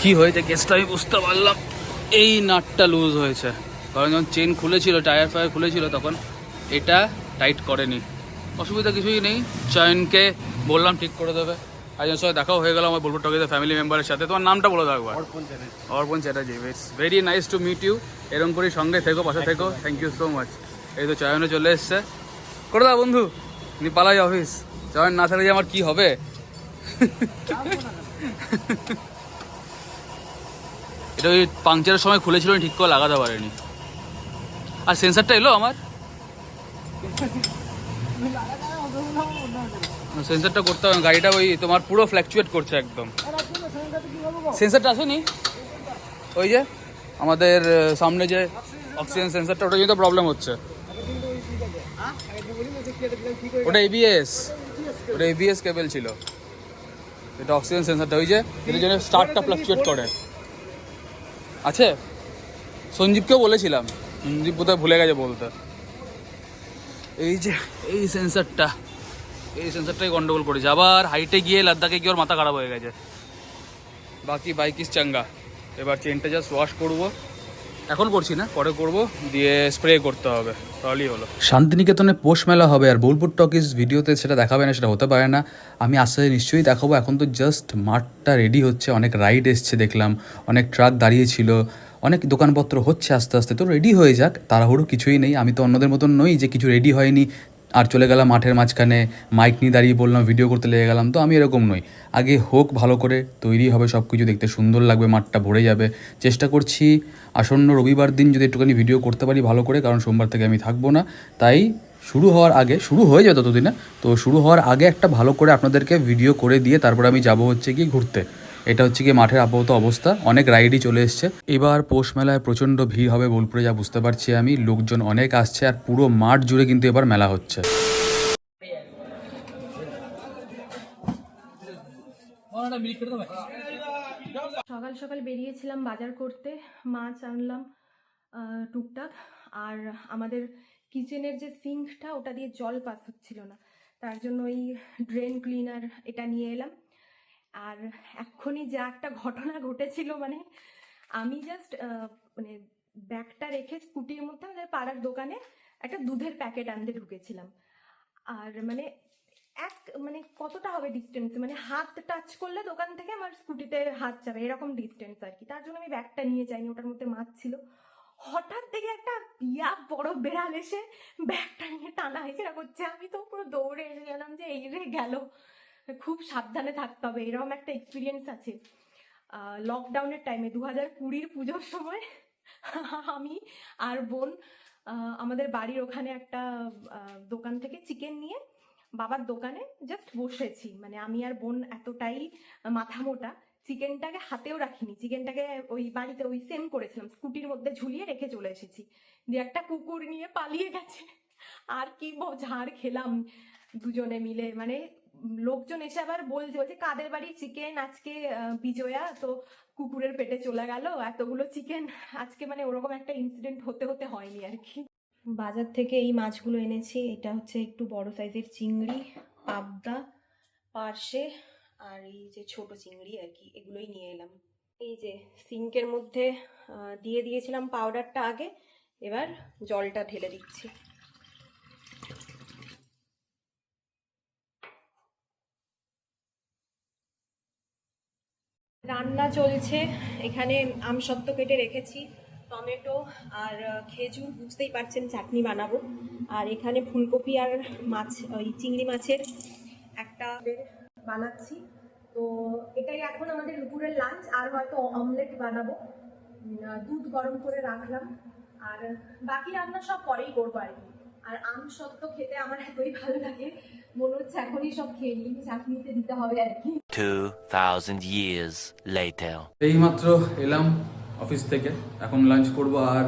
কি হয়েছে কেসটা আমি বুঝতে পারলাম, এই নাটটা লুজ হয়েছে। কারণ যখন চেন খুলেছিল, টায়ার ফায়ার খুলেছিল, তখন এটা টাইট করেনি। অসুবিধা কিছুই নেই, চয়নকে বললাম ঠিক করে দেবে। একজনের সঙ্গে দেখাও হয়ে গেল আমার বোলপুর টকিজের ফ্যামিলি মেম্বারের সাথে। তোমার নামটা বলে দাও একবার। Arpan Chatterjee. Very nice to meet you. এরকম করে সঙ্গে থেকো, পাশে থেকো। Thank you so much. এই তো চয়নও চলে এসছে। করে দাও বন্ধু, নি পালাই অফিস। চয়ন না থাকলে যে আমার কি হবে। এটা ওই পাংচারের সময় খুলেছিল, ঠিক করে লাগাতে পারেনি। আর সেন্সারটা এলো আমার, সেন্সারটা করতে হবে। গাড়িটা ওই তোমার পুরো ফ্ল্যাকচুয়েট করছে একদম। সেন্সারটা আসেনি, ওই যে আমাদের সামনে যে অক্সিজেন সেন্সারটা, ওটা কিন্তু প্রবলেম হচ্ছে। ওটা এবিএস, ওটা এবিএস কেবল ছিল। এটা অক্সিজেন সেন্সারটা, ওই যে এটার জন্য স্টার্টটা ফ্ল্যাকচুয়েট করে আছে। সঞ্জীবকেও বলেছিলাম, সঞ্জীব বোধহয় ভুলে গেছে বলতে। এই যে এই সেন্সারটাই গন্ডগোল করেছে। আবার হাইটে গিয়ে লাদাখে গিয়ে ওর মাথা খারাপ হয়ে গেছে। বাকি বাইক ইস চাঙ্গা। এবার চেনটা জাস্ট ওয়াশ করবো, এখন করছি না, পরে করব, দিয়ে স্প্রে করতে হবে, তাহলেই হলো। শান্তিনিকেতনে পৌষ মেলা হবে, আর বোলপুর টকিজ ভিডিওতে সেটা দেখাবে না, সেটা হতে পারে না। আমি আস্তে আস্তে নিশ্চয়ই দেখাবো। এখন তো জাস্ট মাঠটা রেডি হচ্ছে, অনেক রাইড এসছে দেখলাম, অনেক ট্রাক দাঁড়িয়েছিল, অনেক দোকানপত্র হচ্ছে আস্তে আস্তে। তো রেডি হয়ে যাক, তাড়াহুড়ো কিছুই নেই। আমি তো অন্যদের মতন নই যে কিছু রেডি হয়নি আর চলে গেলাম মাঠের মাঝখানে, মাইক নিয়ে দাঁড়িয়ে বললাম, ভিডিও করতে লেগে গেলাম। তো আমি এরকম নই, আগে হোক, ভালো করে তৈরি হবে সব কিছু, দেখতে সুন্দর লাগবে, মাঠটা ভরে যাবে। চেষ্টা করছি আসন্ন রবিবার দিন যদি একটুখানি ভিডিও করতে পারি ভালো করে, কারণ সোমবার থেকে আমি থাকবো না। তাই শুরু হওয়ার আগে, শুরু হয়ে যাবে ততদিনে, তো শুরু হওয়ার আগে একটা ভালো করে আপনাদেরকে ভিডিও করে দিয়ে তারপরে আমি যাব হচ্ছে কি ঘুরতে। এটা হচ্ছে কি মাঠের আপাতত অবস্থা, অনেক রাইডই চলে এসছে। এবার পৌষ মেলায় প্রচণ্ড ভিড় হবে বোলপুরে, যা বুঝতে পারছি আমি। লোকজন অনেক আসছে, আর পুরো মাঠ জুড়ে কিন্তু এবার মেলা হচ্ছে। সকাল সকাল বেরিয়েছিলাম বাজার করতে, মাছ আনলাম টুকটাক। আর আমাদের কিচেনের যে সিঙ্কটা, ওটা দিয়ে জল পাস হচ্ছিল না, তার জন্য ওই ড্রেন ক্লিনার এটা নিয়ে এলাম। আর এক্ষুনি যা একটা ঘটনা ঘটেছিল, মানে আমি জাস্ট মানে ব্যাগটা রেখে স্কুটির মধ্যে আমাদের পাড়ার দোকানে একটা দুধের প্যাকেট আনতে ঢুকেছিলাম। আর মানে মানে কতটা হবে ডিস্টেন্স, মানে হাত টাচ করলে দোকান থেকে আমার স্কুটিতে হাত যাবে, এরকম ডিস্টেন্স আর কি। তার জন্য আমি ব্যাগটা নিয়ে যাইনি, ওটার মধ্যে মাছ ছিল। হঠাৎ দেখে একটা বড় বেড়াল এসে ব্যাগটা নিয়ে টানা হেঁচড়া করছে। আমি তো পুরো দৌড়ে এসে গেলাম যে এই রে গেল। খুব সাবধানে থাকতে হবে। এরকম একটা এক্সপিরিয়েন্স আছে লকডাউনের টাইমে, 2020 পুজোর সময় আমি আর বোন আমাদের বাড়ির ওখানে একটা দোকান থেকে চিকেন নিয়ে বাবার দোকানে জাস্ট বসেছি। মানে আমি আর বোন এতটাই মাথা মোটা, চিকেনটাকে হাতেও রাখিনি, চিকেনটাকে ওই বাড়িতে ওই সেম করেছিলাম, স্কুটির মধ্যে ঝুলিয়ে রেখে চলে এসেছি। দিয়ে একটা কুকুর নিয়ে পালিয়ে গেছে। আর কি ঝাড় খেলাম দুজনে মিলে। মানে লোকজন এসে আবার বলছে কাদের বাড়ি চিকেন আজকে, বিজয়া তো কুকুরের পেটে চলে গেল এতগুলো চিকেন আজকে। মানে ওরকম একটা ইনসিডেন্ট হতে হতে হয়নি আর কি। বাজার থেকে এই মাছগুলো এনেছি। এটা হচ্ছে একটু বড় সাইজের চিংড়ি, পাবদা, পার্শে, আর এই যে ছোট চিংড়ি আর কি, এগুলোই নিয়ে এলাম। এই যে সিঙ্কের মধ্যে দিয়ে দিয়েছিলাম পাউডারটা আগে, এবার জলটা ঢেলে দিচ্ছি। রান্না চলছে এখানে, আমসত্ত্ব কেটে রেখেছি, টমেটো আর খেজুর, বুঝতেই পারছেন চাটনি বানাবো। আর এখানে ফুলকপি আর মাছ, ওই চিংড়ি মাছের একটা বানাচ্ছি। তো এটাই এখন আমাদের দুপুরের লাঞ্চ। আর হয়তো অমলেট বানাবো, দুধ গরম করে রাখলাম। আর বাকি রান্না সব পরেই করবো আর কি। আর আমসত্ত্ব খেতে আমার এতই ভালো লাগে, মনে হচ্ছে এখনই সব খেয়ে নিই, চাটনিতে দিতে হবে আর কি। 2000 years later. এইমাত্র এলাম অফিস থেকে, এখন লাঞ্চ করব। আর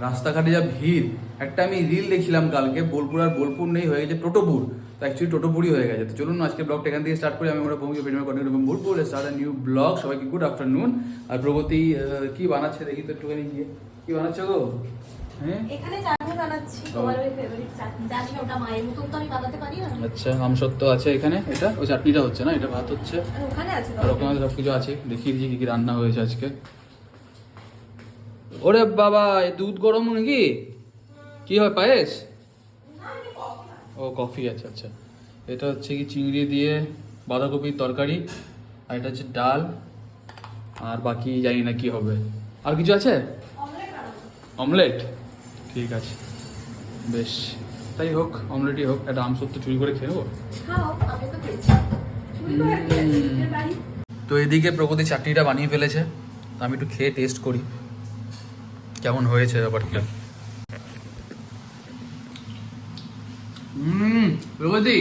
রাস্তাঘাটে যা ভিড়, একটা আমি রিল দেখছিলাম কালকে, বোলপুর আর বোলপুর নেই, হয়ে গেছে টোটোপুর। তো অ্যাকচুয়ালি টোটোপুরই হয়ে গেছে। তো চলুন আজকে ব্লগটা এখান থেকে স্টার্ট করি। আমি আমরা ভূমিকে video continue Bolpur start new vlog. সবাইকে গুড আফটারনুন। আর প্রগতি কি বানাচ্ছে দেখি তো একটুখানি গিয়ে, কি বানাচ্ছে গো? হ্যাঁ এখানে চাটনি বানাচ্ছি তোমার ওই ফেভারিট চাটনি, জানি না ওটা মায়ের মতন তো আমি বানাতে পারি না। আচ্ছা আমসত্ব আছে এখানে, এটা ওই চাটনিটা হচ্ছে না, এটা ভাত হচ্ছে আর ওখানে আছে আর ওখানে সব কিছু আছে। দেখিয়ে দিচ্ছি কি কি রান্না হয়েছে আজকে। ওরে বাবা, এ দুধ গরম নাকি? কি হয়, পায়েস? ও কফি, আচ্ছা আচ্ছা। এটা হচ্ছে কি চিংড়ি দিয়ে বাঁধাকপির তরকারি, আর এটা হচ্ছে ডাল, আর বাকি জানি না কি হবে। আর কিছু আছে? অমলেট, ঠিক আছে বেশ, তাই হোক, অমলেটই হোক। একটা আমসত্ব চুরি করে খেয়ে নেবো। খাও, আমি তো খেয়েছি। চুরি করে আর কি আছে, নিজের বাড়ি। তো এদিকে প্রগতি চাটনিটা বানিয়ে ফেলেছে, তো আমি একটু খেয়ে টেস্ট করি কেমন হয়েছে ব্যাপারটা। প্রগতি,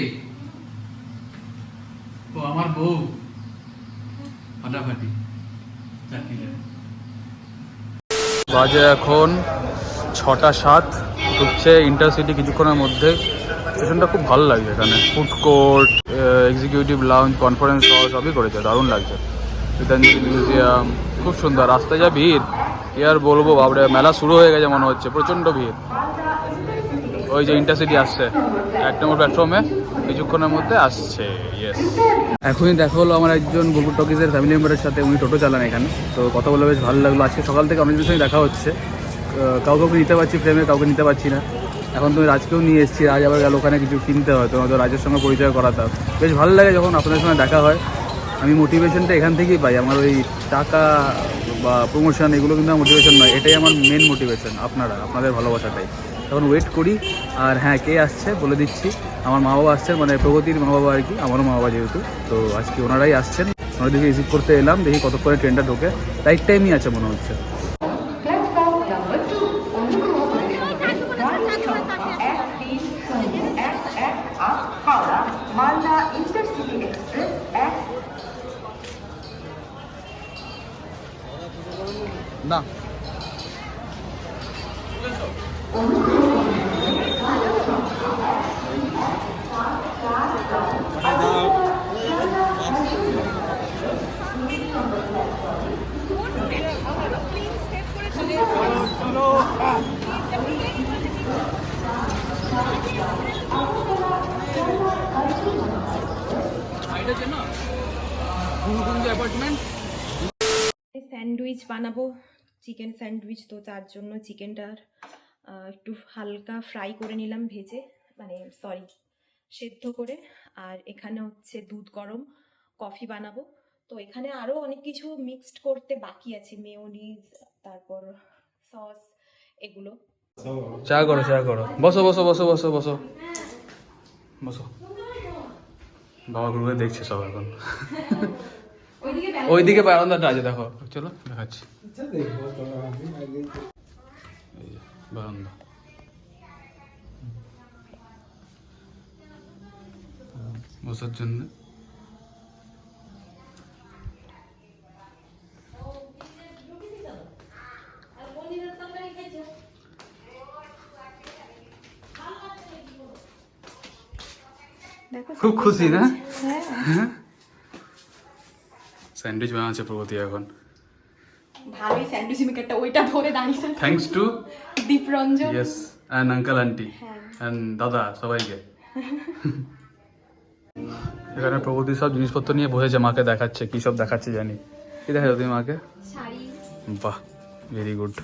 ও আমার বউ ফাটাফাটি চাটনিটা। বাজে এখন 6:07, ঢুকছে ইন্টারসিটি কিছুক্ষণের মধ্যে। স্টেশনটা খুব ভালো লাগছে, এখানে food court, executive lounge, conference hall সবই করেছে, দারুণ লাগছে। গীতাঞ্জলি মিউজিয়াম খুব সুন্দর। রাস্তায় যা ভিড় কি আর বলবো, বাবরে মেলা শুরু হয়ে গেছে মনে হচ্ছে, প্রচণ্ড ভিড়। ওই যে ইন্টারসিটি আসছে 1 নম্বর প্ল্যাটফর্মে, কিছুক্ষণের মধ্যে আসছে। ইয়েস, এখনই দেখা হলো আমার একজন গোকুল টকিজের ফ্যামিলি মেম্বারের সাথে, উনি টোটো চালান এখানে। তো কথা বলে বেশ ভালো লাগলো। আজকে সকাল থেকে অনেকদিন সঙ্গে দেখা হচ্ছে, কাউকে নিতে পারছি ফ্রেমে, কাউকে নিতে পারছি না। এখন তুমি রাজকেও নিয়ে এসেছি, রাজ আবার গেল ওখানে কিছু কিনতে হয়, তোমার তো রাজের সঙ্গে পরিচয় করাতাম। বেশ ভালো লাগে যখন আপনাদের সঙ্গে দেখা হয়। আমি মোটিভেশনটা এখান থেকেই পাই, আমার ওই টাকা বা প্রমোশন এগুলো কিন্তু আমার মোটিভেশন নয়, এটাই আমার মেন মোটিভেশন, আপনাদের ভালোবাসাটাই। তখন ওয়েট করি। আর হ্যাঁ, কে আসছে বলে দিচ্ছি, আমার মা বাবা আসছেন, মানে প্রগতির মা বাবা আর কি, আমারও মা বাবা যেহেতু। তো আজকে ওনারাই আসছেন, ওনার দিকে রিসিভ করতে এলাম। দেখি কতক্ষণে ট্রেনটা ঢোকে, রাইট টাইমই আছে মনে হচ্ছে। না স্যান্ডউইচ বানাবো, চিকেন স্যান্ডউইচ। তো তার জন্য চিকেনটার একটু হালকা ফ্রাই করে নিলাম, ভেজে, মানে সরি সেদ্ধ করে। আর এখানে হচ্ছে দুধ গরম, কফি বানাবো। তো এখানে আরও অনেক কিছু মিক্সড করতে বাকি আছে, মেয়োনিজ, তারপর সস, এগুলো। চা করো, চা করো, বসো বসো বসো বসো বসো বসো। বাবা গুলোকে দেখছে সব এখন। ওইদিকে বারান্দাটা আছে, দেখো, চলো দেখাচ্ছি। বারান্দা, বসার জন্য। খুব খুশি না? হ্যাঁ, স্যান্ডউইচ বানাচ্ছে প্রগতি এখন। ভালোই স্যান্ডউইচ মেকারটা ওইটা ধরে দাঁড়িয়ে। Thanks to Dipranjan, yes, and uncle aunty and দাদা, সবাইকে। এখানে প্রগতি সব জিনিসপত্র নিয়ে বসেছে, মাকে দেখাচ্ছে। কি সব দেখাচ্ছে জানি। কি দেখাচ্ছ তুমি মাকে? শাড়ি। বাহ, ভেরি গুড।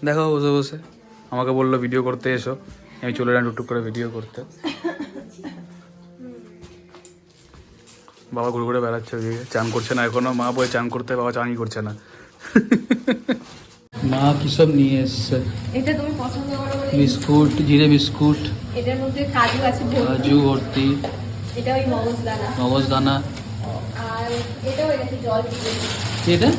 দেখো বসে বসে, আমাকে বললো ভিডিও করতে এসো, আমি চলে এলাম টুকটুক করে ভিডিও করতে। বাবা ঘুরে ঘুরে বেড়াচ্ছে ওইদিকে, চান করছে না এখনো। মা বলে চান করতে, বাবা চানই করছে না। মা কি সব নিয়ে এসছে? এটা তুমি পছন্দ করো বলে বিস্কুট, জিরে বিস্কুট, এটার মধ্যে কাজু আছে ভর্তি। কাজু ভর্তি, এটা ওই মগজদানা। মগজদানা, আর এটাও এনেছে জল জিরে। কি এটা?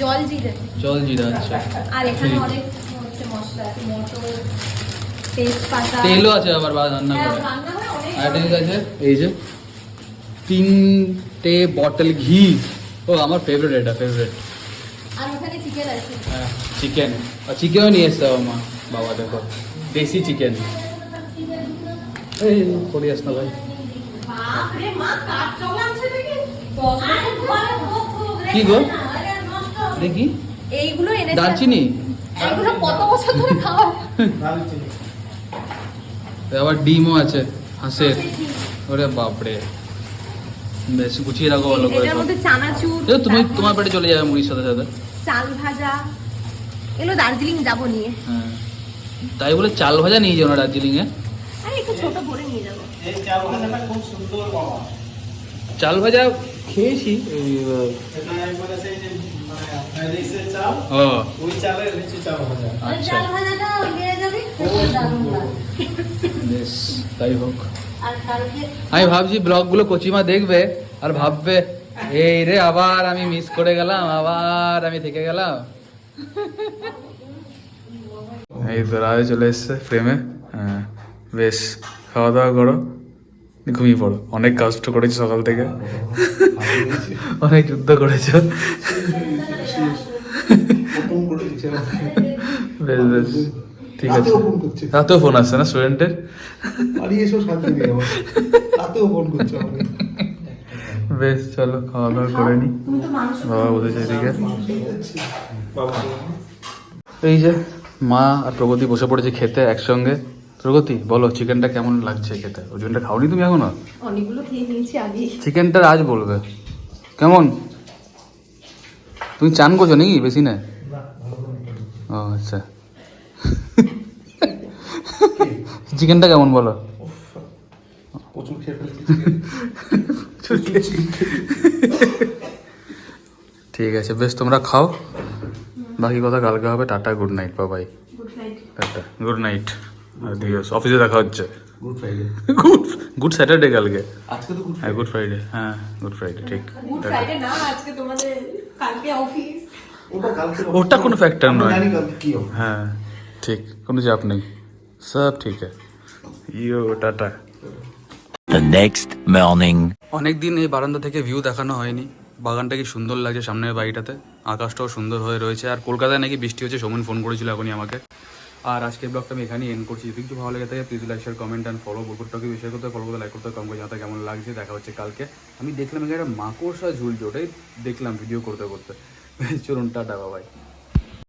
জল জিরে। জল জিরা, আচ্ছা। আর এখানে অনেক হচ্ছে মশলা আছে, মটর, তেজপাতা, তেলও আছে আবার রান্না হ্যাঁ, করে। রান্না করে অনেক। আর ঠিক আছে, এই যে 3টে বটল ঘি। ও আমার ফেভারিট, এটা ফেভারিট। আর ওখানে চিকেন আছে। হ্যাঁ, চিকেন, আর চিকেনও নিয়ে এসছে মা বাবা, দেখো দেশি চিকেন। এই পড়িয়াস না ভাই। বাপরে মা, কাট চলা আছে দেখি। কি গো দেখি? এইগুলো এনেছে। দারচিনি, এগুলো কত বছর ধরে খাও? আবার ডিমও আছে হাঁসের। ওরে বাপরে, বেশ গুছিয়ে রাখো ভালো করে এটার মধ্যে চানাচুর, তুমি তোমার পেটে চলে যাবে মুড়ির সাথে সাথে। চাল ভাজা, এগুলো দার্জিলিং যাবো নিয়ে। হ্যাঁ, তাই বলে চাল ভাজা নিয়ে যাও না দার্জিলিং এ? আরে একটু ছোট করে নিয়ে যাবো। এই চাল ভাজাটা খুব সুন্দর বাবা। চাল ভাজা খেয়েছি এটা একবারে সেই যে মানে ফ্রাইডের চাল, ও ওই চালের নিচে চাল ভাজা। আচ্ছা চাল ভাজাটা নিয়ে যাবি, দারুণ লাগে। বেশ, তাই হোক। আর কালকে আমি ভাবছি ব্লগগুলো কচিমা দেখবে আর ভাববে এই রে আবার আমি মিস করে গেলাম, আবার আমি থেকে গেলাম। এই তো রায় চলে এসছে ফ্রেমে। হ্যাঁ বেশ, খাওয়া দাওয়া করো, ঘুমিয়ে পড়ো। অনেক কষ্ট করেছো সকাল থেকে, অনেক যুদ্ধ করেছো। বেশ বেশ ঠিক আছে। রাতেও ফোন আসছে না স্টুডেন্টের? বেশ চলো খাওয়া দাওয়া করে নি। বাবা বসেছে এদিকে। এই যে মা আর প্রগতি বসে পড়েছে খেতে একসঙ্গে। প্রগতি বলো চিকেনটা কেমন লাগছে খেতে? ওজনটা খাওনি তুমি এখনো? অনেকগুলো খেয়ে নিয়েছি আগে। চিকেনটা আজ বলবে কেমন? তুমি চান করছো নাকি বেশি না? ও আচ্ছা, চিকেনটা কেমন বলো? ঠিক আছে বেশ, তোমরা খাও, বাকি কথা কালকে হবে। টাটা, গুড নাইট, বাবাই। Tata, good night. অফিসে দেখা হচ্ছে। Good Friday. গুড স্যাটারডে কালকে। আজকে তো গুড হ্যাঁ গুড ফ্রাইডে, হ্যাঁ গুড ফ্রাইডে ঠিক। গুড ফ্রাইডে না, আজকে তোমাদের, কালকে অফিস। ওটা কালকে, ওটা কোনো ফ্যাক্টর আমরা নয়। জানি কালকে কি হবে। হ্যাঁ ঠিক, কোনো চাপ নেই, সব ঠিক আছে। ইয়ো টাটা। The next morning. অনেকদিন এই বারান্দা থেকে ভিউ দেখানো হয়নি। বাগানটা কি সুন্দর লাগছে সামনের বাড়িটাতে, আকাশটাও সুন্দর হয়ে রয়েছে। আর কলকাতায় নাকি বৃষ্টি হচ্ছে, সোমন ফোন করেছিল এখনই আমাকে। আর আজকের ব্লগটা আমি এখানেই এন্ড করছি। যদি কিছু ভালো লেগে থাকে please like share comment and follow. বুকুরটাকে শেয়ার করতে, ফলো করতে, লাইক করতে, কম করে জানাতে কেমন লাগছে। দেখা হচ্ছে কালকে। আমি দেখলাম এখানে একটা মাকড়সা ঝুলছে, ওটাই দেখলাম ভিডিও করতে করতে। চলুন টাটা বাবাই।